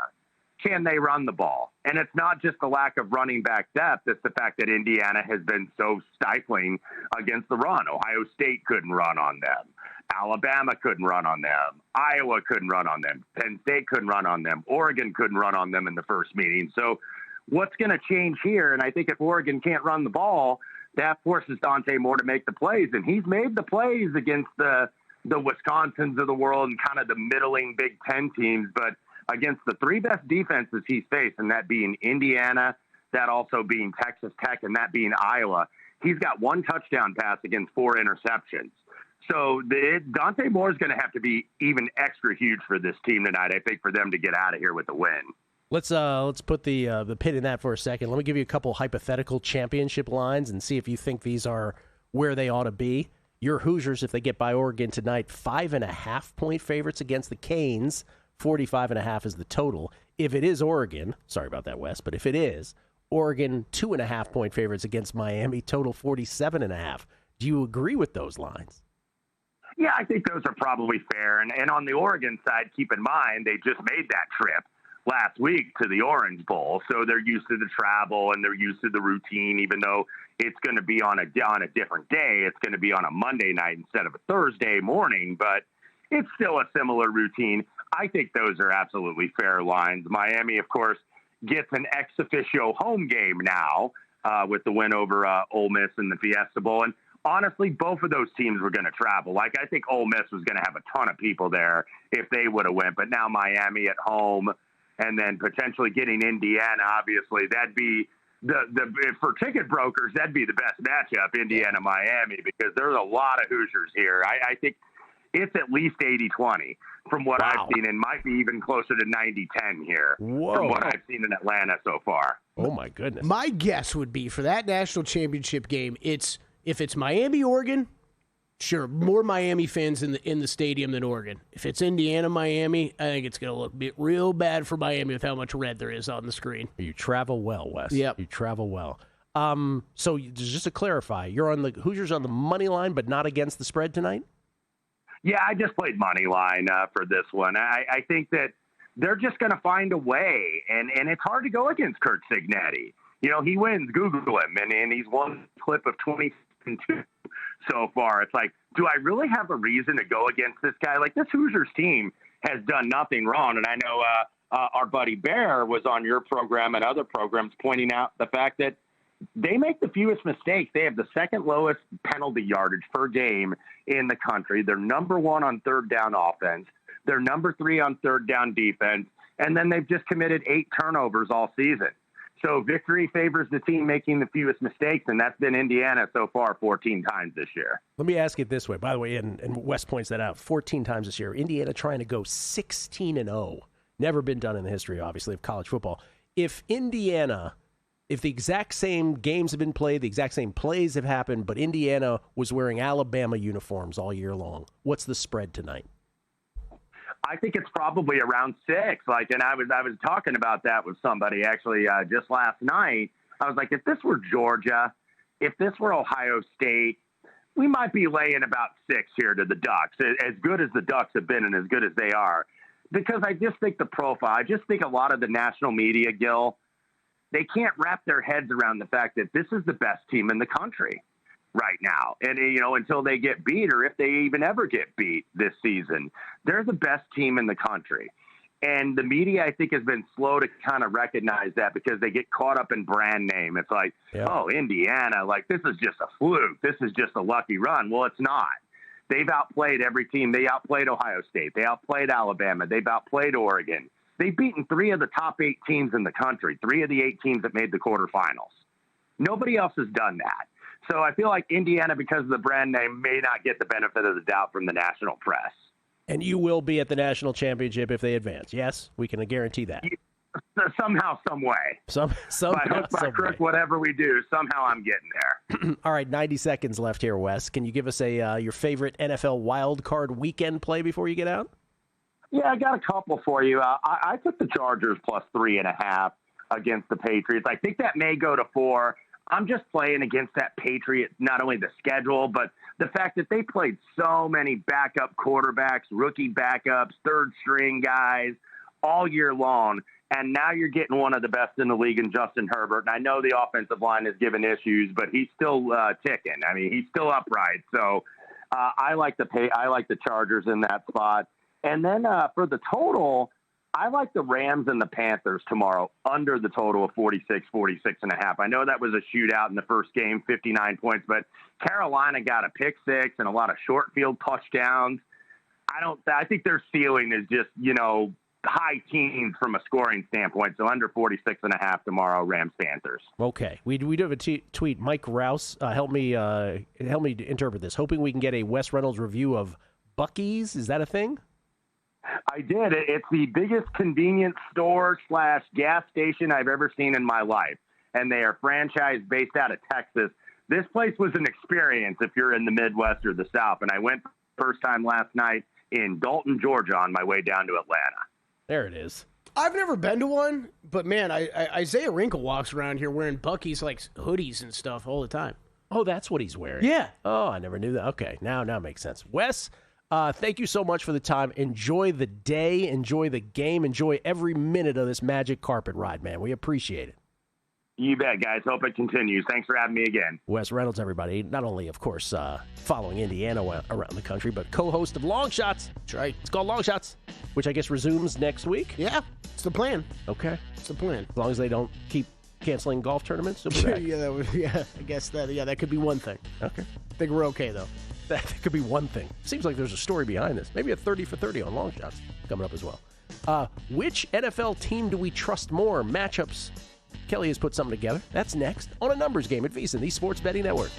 Can they run the ball? And it's not just the lack of running back depth. It's the fact that Indiana has been so stifling against the run. Ohio State couldn't run on them. Alabama couldn't run on them. Iowa couldn't run on them. Penn State couldn't run on them. Oregon couldn't run on them in the first meeting. So what's going to change here? And I think if Oregon can't run the ball, that forces Dante Moore to make the plays. And he's made the plays against the Wisconsins of the world and kind of the middling Big Ten teams. But against the 3 best defenses he's faced, and that being Indiana, that also being Texas Tech, and that being Iowa, he's got 1 touchdown pass against 4 interceptions. So Dante Moore is going to have to be even extra huge for this team tonight, I think, for them to get out of here with a win. Let's put the pin in that for a second. Let me give you a couple hypothetical championship lines and see if you think these are where they ought to be. Your Hoosiers, if they get by Oregon tonight, 5.5-point favorites against the Canes, 45.5 is the total. If it is Oregon, sorry about that, Wes, but if it is, Oregon 2.5-point favorites against Miami, total 47.5. Do you agree with those lines? Yeah, I think those are probably fair. And on the Oregon side, keep in mind, they just made that trip last week to the Orange Bowl. So they're used to the travel and they're used to the routine, even though it's going to be on a different day. It's going to be on a Monday night instead of a Thursday morning, but it's still a similar routine. I think those are absolutely fair lines. Miami, of course, gets an ex officio home game now with the win over Ole Miss in the Fiesta Bowl. And honestly, both of those teams were going to travel. Like, I think Ole Miss was going to have a ton of people there if they would have went. But now Miami at home and then potentially getting Indiana, obviously, that'd be for ticket brokers, that'd be the best matchup, Indiana-Miami, because there's a lot of Hoosiers here. I think it's at least 80-20 from what I've seen, and might be even closer to 90-10 here from what I've seen in Atlanta so far. Oh, my goodness. My guess would be for that national championship game, if it's Miami-Oregon, sure, more Miami fans in the stadium than Oregon. If it's Indiana-Miami, I think it's going to look real bad for Miami with how much red there is on the screen. You travel well, Wes. Yep. You travel well. So just to clarify, you're on the Hoosiers on the money line, but not against the spread tonight? Yeah, I just played money line for this one. I think that they're just going to find a way, and it's hard to go against Kurt Signetti. You know, he wins. Google him, and he's won a clip of 22 so far. It's like, do I really have a reason to go against this guy? Like, this Hoosiers team has done nothing wrong, and I know our buddy Bear was on your program and other programs pointing out the fact that they make the fewest mistakes. They have the second lowest penalty yardage per game in the country. They're number one on third down offense. They're number 3 on third down defense. And then they've just committed 8 turnovers all season. So victory favors the team making the fewest mistakes, and that's been Indiana so far 14 times this year. Let me ask it this way. By the way, and Wes points that out, 14 times this year. Indiana trying to go 16-0. Never been done in the history, obviously, of college football. If the exact same games have been played, the exact same plays have happened, but Indiana was wearing Alabama uniforms all year long, what's the spread tonight? I think it's probably around 6. And I was talking about that with somebody actually just last night. I was like, if this were Georgia, if this were Ohio State, we might be laying about 6 here to the Ducks, as good as the Ducks have been and as good as they are. Because I just think the profile, I just think a lot of the national media, Gil, they can't wrap their heads around the fact that this is the best team in the country right now. And, until they get beat, or if they even ever get beat this season, they're the best team in the country. And the media, I think, has been slow to kind of recognize that because they get caught up in brand name. It's like, oh, Indiana, like this is just a fluke. This is just a lucky run. Well, it's not. They've outplayed every team. They outplayed Ohio State. They outplayed Alabama. They've outplayed Oregon. They've beaten 3 of the top 8 teams in the country, 3 of the 8 teams that made the quarterfinals. Nobody else has done that. So I feel like Indiana, because of the brand name, may not get the benefit of the doubt from the national press. And you will be at the national championship if they advance. Yes, we can guarantee that. Somehow, some way. By crook, whatever we do, somehow I'm getting there. All right, 90 seconds left here, Wes. Can you give us your favorite NFL wild card weekend play before you get out? Yeah, I got a couple for you. I took the Chargers plus 3.5 against the Patriots. I think that may go to 4. I'm just playing against that Patriot, not only the schedule, but the fact that they played so many backup quarterbacks, rookie backups, third-string guys all year long, and now you're getting one of the best in the league in Justin Herbert. And I know the offensive line has given issues, but he's still ticking. I mean, he's still upright. So I like the Chargers in that spot. And then for the total, I like the Rams and the Panthers tomorrow under the total of 46.5. I know that was a shootout in the first game, 59 points, but Carolina got a pick 6 and a lot of short field touchdowns. I think their ceiling is just, high teens from a scoring standpoint. So under 46.5 tomorrow, Rams Panthers. Okay. We do have a tweet. Mike Rouse, help me interpret this. Hoping we can get a Wes Reynolds review of Buc-ee's. Is that a thing? I did. It's the biggest convenience store / gas station I've ever seen in my life. And they are franchised based out of Texas. This place was an experience if you're in the Midwest or the South. And I went first time last night in Dalton, Georgia on my way down to Atlanta. There it is. I've never been to one, but man, Isaiah Wrinkle walks around here wearing Buc-ee's like hoodies and stuff all the time. Oh, that's what he's wearing. Yeah. Oh, I never knew that. Okay, now it makes sense. Wes, thank you so much for the time. Enjoy the day. Enjoy the game. Enjoy every minute of this magic carpet ride, man. We appreciate it. You bet, guys. Hope it continues. Thanks for having me again. Wes Reynolds, everybody. Not only, of course, following Indiana around the country, but co-host of Long Shots. That's right. It's called Long Shots, which I guess resumes next week. Yeah, it's the plan. Okay. It's the plan. As long as they don't keep canceling golf tournaments, they'll be back. I guess that could be one thing. Okay. I think we're okay, though. That could be one thing. Seems like there's a story behind this. Maybe a 30 for 30 on Long Shots coming up as well. Which NFL team do we trust more? Matchups. Kelly has put something together. That's next on a numbers game at VSiN, the Sports Betting Network.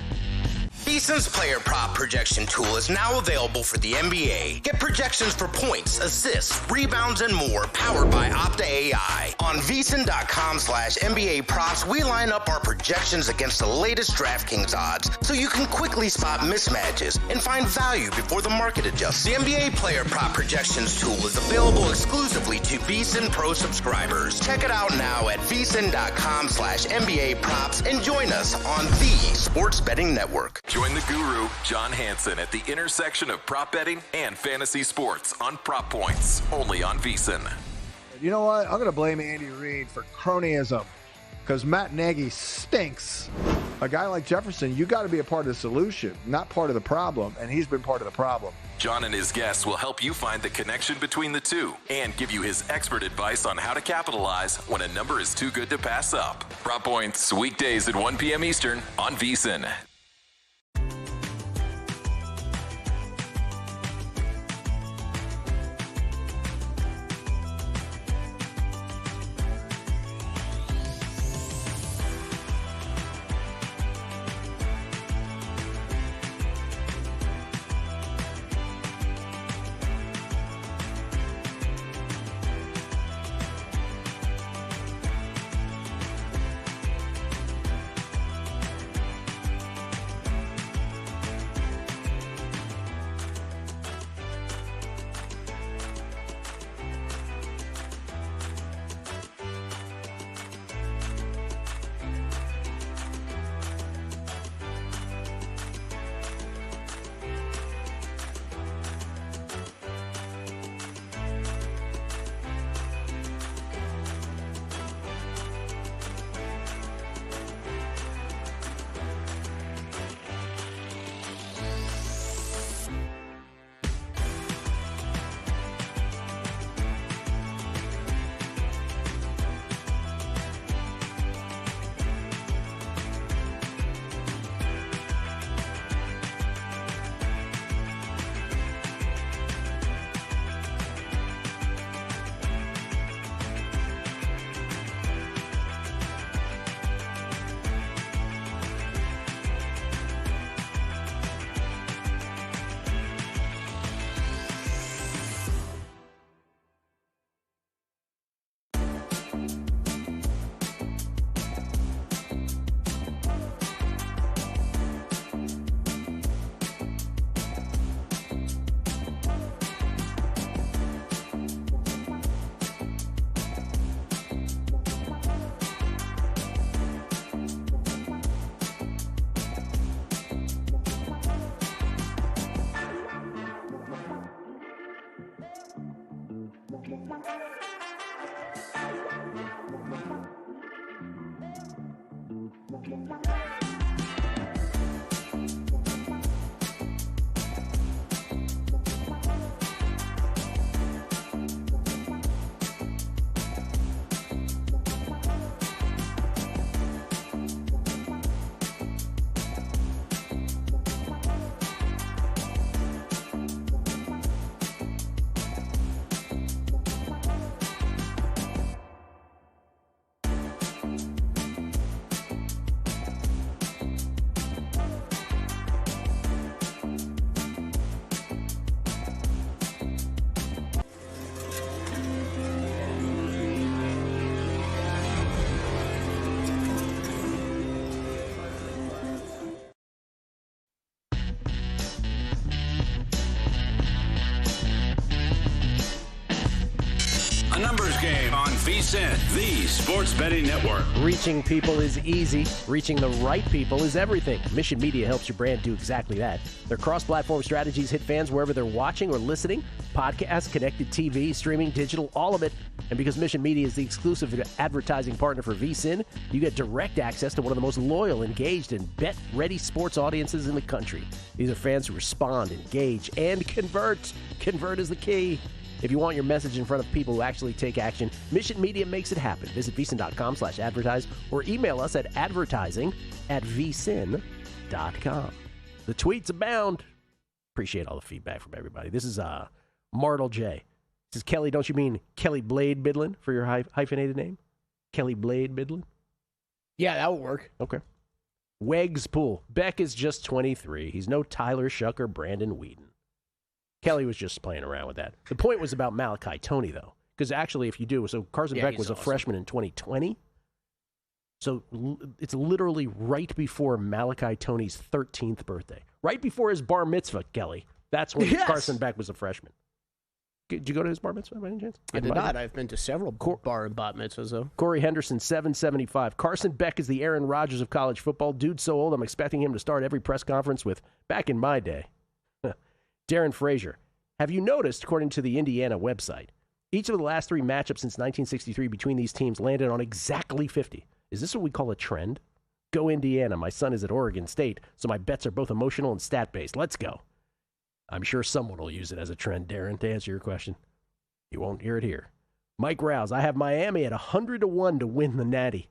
VSiN's player prop projection tool is now available for the NBA. Get projections for points, assists, rebounds, and more powered by Opta AI. On VSiN.com/NBA props, we line up our projections against the latest DraftKings odds so you can quickly spot mismatches and find value before the market adjusts. The NBA player prop projections tool is available exclusively to VSiN Pro subscribers. Check it out now at VSiN.com/NBA props and join us on the Sports Betting Network. Join the guru, John Hansen, at the intersection of prop betting and fantasy sports on Prop Points, only on VSiN. You know what? I'm going to blame Andy Reid for cronyism because Matt Nagy stinks. A guy like Jefferson, you got to be a part of the solution, not part of the problem, and he's been part of the problem. John and his guests will help you find the connection between the two and give you his expert advice on how to capitalize when a number is too good to pass up. Prop Points, weekdays at 1 p.m. Eastern on VSiN. A numbers game on VSiN, the sports betting network. Reaching people is easy. Reaching the right people is everything. Mission Media helps your brand do exactly that. Their cross-platform strategies hit fans wherever they're watching or listening. Podcasts, connected TV, streaming, digital, all of it. And because Mission Media is the exclusive advertising partner for VSiN, you get direct access to one of the most loyal, engaged, and bet-ready sports audiences in the country. These are fans who respond, engage, and convert. Convert is the key. If you want your message in front of people who actually take action, Mission Media makes it happen. Visit VSiN.com/advertise or email us at advertising@VSiN.com. The tweets abound. Appreciate all the feedback from everybody. This is Martel J. This is Kelly, don't you mean Kelly Blade Bidlin for your hyphenated name? Kelly Blade Bidlin? Yeah, that would work. Okay. Wegs Pool. Beck is just 23. He's no Tyler Shuck or Brandon Whedon. Kelly was just playing around with that. The point was about Malachi Toney, though. Because actually, if you do, so Carson Beck was a freshman in 2020. So it's literally right before Malachi Toney's 13th birthday. Right before his bar mitzvah, Kelly. That's when Carson Beck was a freshman. Did you go to his bar mitzvah by any chance? I did not. I've been to several bar and bat mitzvahs, though. Corey Henderson, 775. Carson Beck is the Aaron Rodgers of college football. Dude's so old, I'm expecting him to start every press conference with, back in my day. Darren Frazier, have you noticed, according to the Indiana website, each of the last three matchups since 1963 between these teams landed on exactly 50? Is this what we call a trend? Go Indiana. My son is at Oregon State, so my bets are both emotional and stat-based. Let's go. I'm sure someone will use it as a trend, Darren, to answer your question. You won't hear it here. Mike Rouse, I have Miami at 100-1 to win the Natty.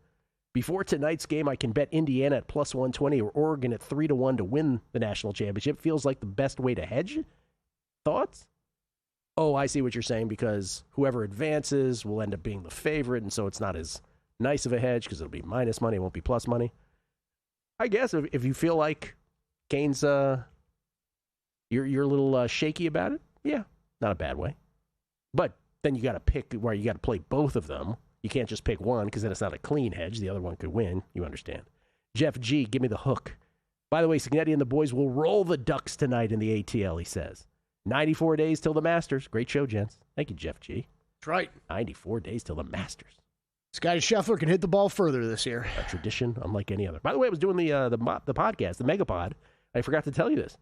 Before tonight's game, I can bet Indiana at plus 120 or Oregon at 3-1 to win the national championship. Feels like the best way to hedge. Thoughts? Oh, I see what you're saying, because whoever advances will end up being the favorite, and so it's not as nice of a hedge because it'll be minus money, it won't be plus money. I guess if you feel like Kane's, you're a little shaky about it, yeah, not a bad way. But then you got to pick where you got to play both of them. You can't just pick one because then it's not a clean hedge. The other one could win. You understand. Jeff G, give me the hook. By the way, Signetti and the boys will roll the Ducks tonight in the ATL, he says. 94 days till the Masters. Great show, gents. Thank you, Jeff G. That's right. 94 days till the Masters. Scotty Scheffler can hit the ball further this year. A tradition unlike any other. By the way, I was doing the podcast, the Megapod. I forgot to tell you this.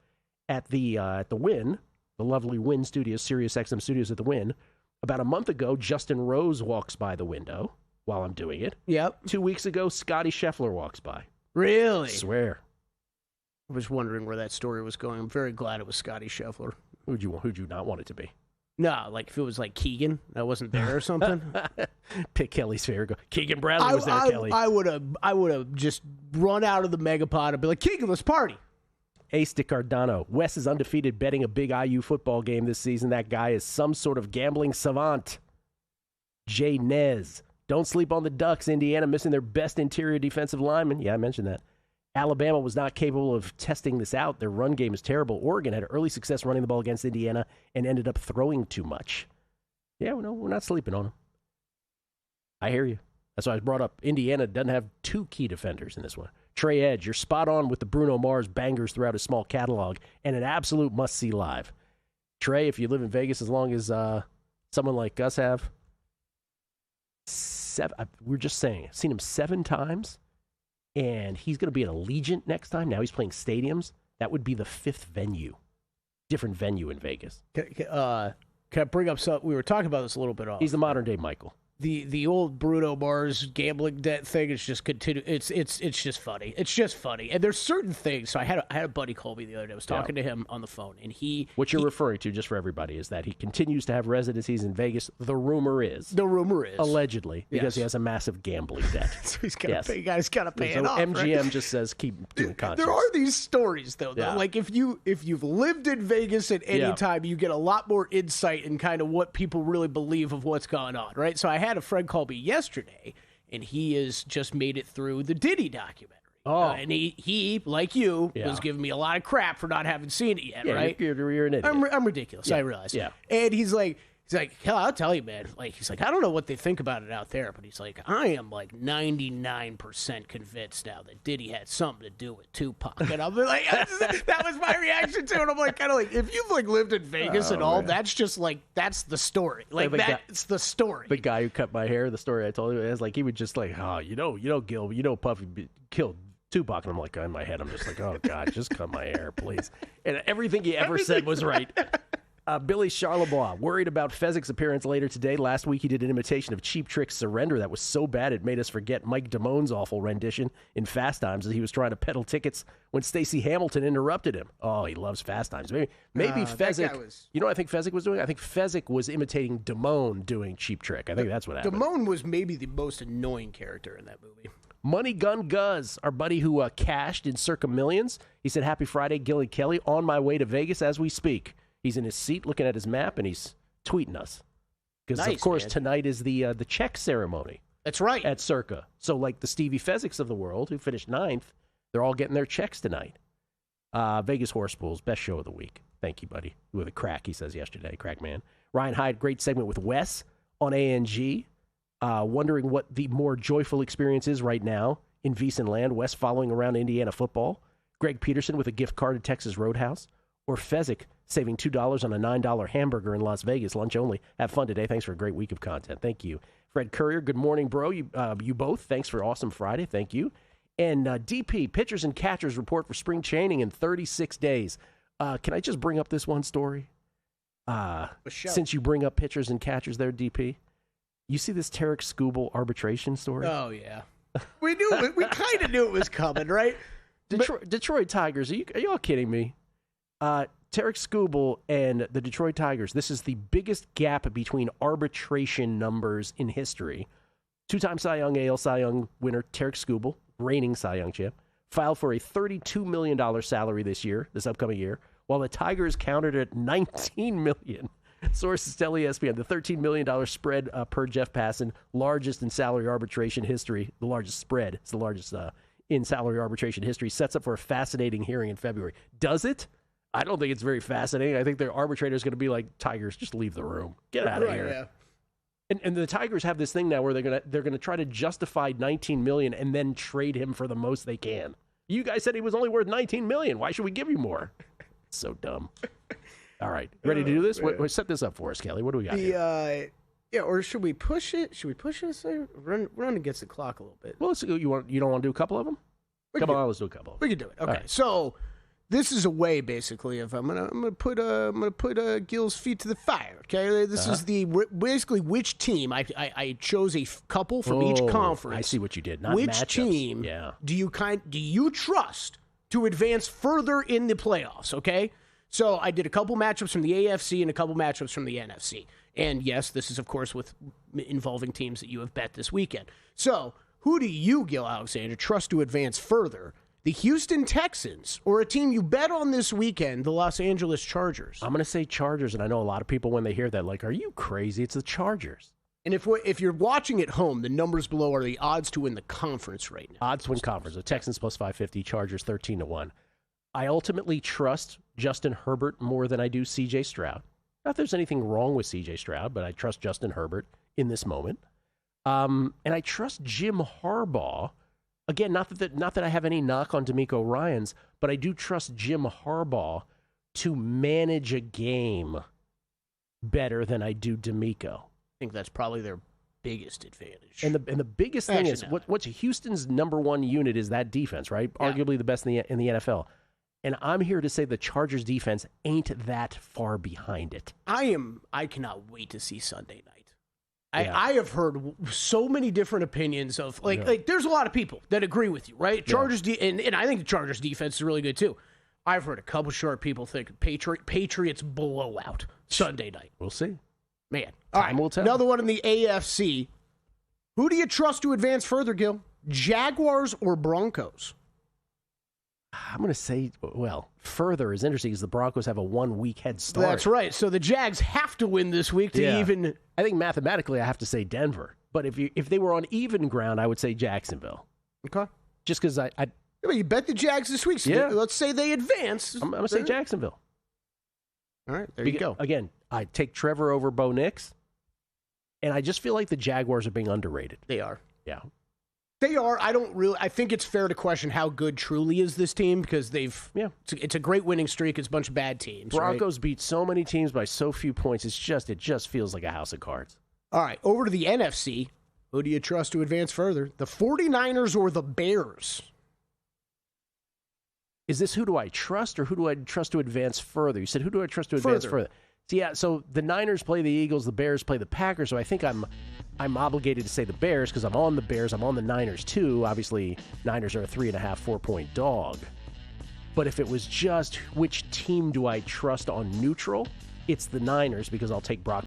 At the Wynn, the lovely Wynn Studios, Sirius XM Studios at the Wynn, about a month ago, Justin Rose walks by the window while I'm doing it. Yep. 2 weeks ago, Scotty Scheffler walks by. Really? I swear. I was wondering where that story was going. I'm very glad it was Scotty Scheffler. Who'd you not want it to be? No, like if it was like Keegan, that wasn't there or something. Pick Kelly's favorite. Keegan Bradley was there, Kelly. I would have just run out of the Megapod and be like, Keegan, let's party. Ace DiCardano. Wes is undefeated betting a big IU football game this season. That guy is some sort of gambling savant. Jay Nez. Don't sleep on the Ducks. Indiana missing their best interior defensive lineman. Yeah, I mentioned that. Alabama was not capable of testing this out. Their run game is terrible. Oregon had early success running the ball against Indiana and ended up throwing too much. Yeah, we're not sleeping on them. I hear you. That's why I brought up Indiana doesn't have two key defenders in this one. Trey Edge, you're spot on with the Bruno Mars bangers throughout his small catalog and an absolute must-see live. Trey, if you live in Vegas as long as someone like us have, we're just saying, I've seen him 7 times, and he's going to be at Allegiant next time. Now he's playing stadiums. That would be the 5th venue, different venue in Vegas. Can I bring up something? We were talking about this a little bit off. He's the modern-day Michael. The old Bruno Mars gambling debt thing is just continue. It's just funny. It's just funny. And there's certain things. So I had a buddy call me the other day. I was talking to him on the phone, and what you're referring to, just for everybody, is that he continues to have residencies in Vegas. The rumor is allegedly because he has a massive gambling debt. So he's got to pay. Guys got to pay it off. MGM right? just says keep doing concerts. There are these stories though. Yeah. Like if you've lived in Vegas at any time, you get a lot more insight in kind of what people really believe of what's going on, right? So I had a friend call me yesterday, and he has just made it through the Diddy documentary. Oh. And he like you, was giving me a lot of crap for not having seen it yet, right? You're an idiot. I'm ridiculous, I realize. Yeah. And he's like, He's like, hell, I'll tell you, man. Like, he's like, I don't know what they think about it out there, but he's like, I am like 99% convinced now that Diddy had something to do with Tupac. And I'm like, that was my reaction to it. I'm like, kind of like, if you've like lived in Vegas and all, man, that's just like, that's the story. Like, that's the story. The guy who cut my hair, the story I told you, is like, he would just like, oh, you know, Gil, Puffy killed Tupac. And I'm like, in my head, I'm just like, oh God, just cut my hair, please. And everything he ever said was right. Billy Charlebois, worried about Fezzik's appearance later today. Last week he did an imitation of Cheap Trick's Surrender that was so bad it made us forget Mike Damone's awful rendition in Fast Times as he was trying to peddle tickets when Stacey Hamilton interrupted him. Oh, he loves Fast Times. Maybe Fezzik, you know what I think Fezzik was doing? I think Fezzik was imitating Damone doing Cheap Trick. I think that's what happened. Damone was maybe the most annoying character in that movie. Money Gun Guz, our buddy who cashed in Circa Millions. He said, happy Friday, Gil and Kelly, on my way to Vegas as we speak. He's in his seat looking at his map, and he's tweeting us. Because, of course, tonight is the check ceremony. That's right. At Circa. So, like the Stevie Fezziks of the world, who finished 9th, they're all getting their checks tonight. Vegas Horse Pools, best show of the week. Thank you, buddy. With a crack, he says yesterday. Crack man. Ryan Hyde, great segment with Wes on ANG. Wondering what the more joyful experience is right now in VSiN land. Wes following around Indiana football. Greg Peterson with a gift card to Texas Roadhouse. Or Fezzik saving $2 on a $9 hamburger in Las Vegas, lunch only. Have fun today. Thanks for a great week of content. Thank you. Fred Courier, good morning, bro. You both. Thanks for awesome Friday. Thank you. And DP, pitchers and catchers report for spring training in 36 days. Can I just bring up this one story? Since you bring up pitchers and catchers there, DP. You see this Tarek Skubal arbitration story? Oh, yeah. We knew it. We kind of knew it was coming, right? Detroit Tigers, are you all kidding me? Tarek Skubal and the Detroit Tigers, this is the biggest gap between arbitration numbers in history. Two-time Cy Young, AL Cy Young winner Tarek Skubal, reigning Cy Young champ, filed for a $32 million salary this upcoming year, while the Tigers countered at $19 million. Sources tell ESPN the $13 million spread per Jeff Passan, largest in salary arbitration history. The largest spread. It's the largest in salary arbitration history. Sets up for a fascinating hearing in February. Does it? I don't think it's very fascinating. I think the arbitrator is going to be like, Tigers, just leave the room. Get out of here. Yeah. And the Tigers have this thing now where they're gonna try to justify $19 million and then trade him for the most they can. You guys said he was only worth $19 million. Why should we give you more? So dumb. All right, ready to do this? Set this up for us, Kelly. What do we got here? Yeah, or should we push it? Should we push it? Run against the clock a little bit. Well, you don't want to do a couple of them? Come on, let's do a couple of them. We can do it. Okay, right. So this is a way, basically, of I'm gonna put Gil's feet to the fire. Okay, this is basically which team I chose a couple from each conference. I see what you did. Not which matchups. Team do you trust to advance further in the playoffs? Okay, so I did a couple matchups from the AFC and a couple matchups from the NFC. And yes, this is of course involving teams that you have bet this weekend. So who do you, Gil Alexander, trust to advance further? The Houston Texans, or a team you bet on this weekend, the Los Angeles Chargers? I'm going to say Chargers, and I know a lot of people, when they hear that, like, are you crazy? It's the Chargers. And if you're watching at home, the numbers below are the odds to win the conference right now. Odds to win conference. The Texans plus 550, Chargers 13-1. I ultimately trust Justin Herbert more than I do C.J. Stroud. Not that there's anything wrong with C.J. Stroud, but I trust Justin Herbert in this moment. And I trust Jim Harbaugh. Again, not that I have any knock on DeMeco Ryans, but I do trust Jim Harbaugh to manage a game better than I do DeMeco. I think that's probably their biggest advantage. And the biggest thing is what's Houston's number one unit is that defense, right? Yeah. Arguably the best in the NFL. And I'm here to say the Chargers defense ain't that far behind it. I cannot wait to see Sunday night. I have heard so many different opinions of like there's a lot of people that agree with you, right? Chargers and I think the Chargers defense is really good too. I've heard a couple short people think Patriots blowout Sunday night. We'll see. Man. All right. Will tell. Another one in the AFC. Who do you trust to advance further, Gil? Jaguars or Broncos? I'm going to say, further is interesting because the Broncos have a 1 week head start. That's right. So the Jags have to win this week to even. I think mathematically I have to say Denver. But if they were on even ground, I would say Jacksonville. Okay. Just because you bet the Jags this week. So let's say they advance. I'm going to say Jacksonville. All right. There you go. Again, I'd take Trevor over Bo Nix. And I just feel like the Jaguars are being underrated. They are. Yeah. They are. I think it's fair to question how good truly is this team because it's a great winning streak. It's a bunch of bad teams. Broncos beat so many teams by so few points. It just feels like a house of cards. All right, over to the NFC. Who do you trust to advance further? The 49ers or the Bears? Is this who do I trust or who do I trust to advance further? You said who do I trust to advance further? So the Niners play the Eagles, the Bears play the Packers, so I think I'm obligated to say the Bears because I'm on the Bears. I'm on the Niners, too. Obviously, Niners are a 3.5, 4-point dog. But if it was just which team do I trust on neutral, it's the Niners because I'll take Brock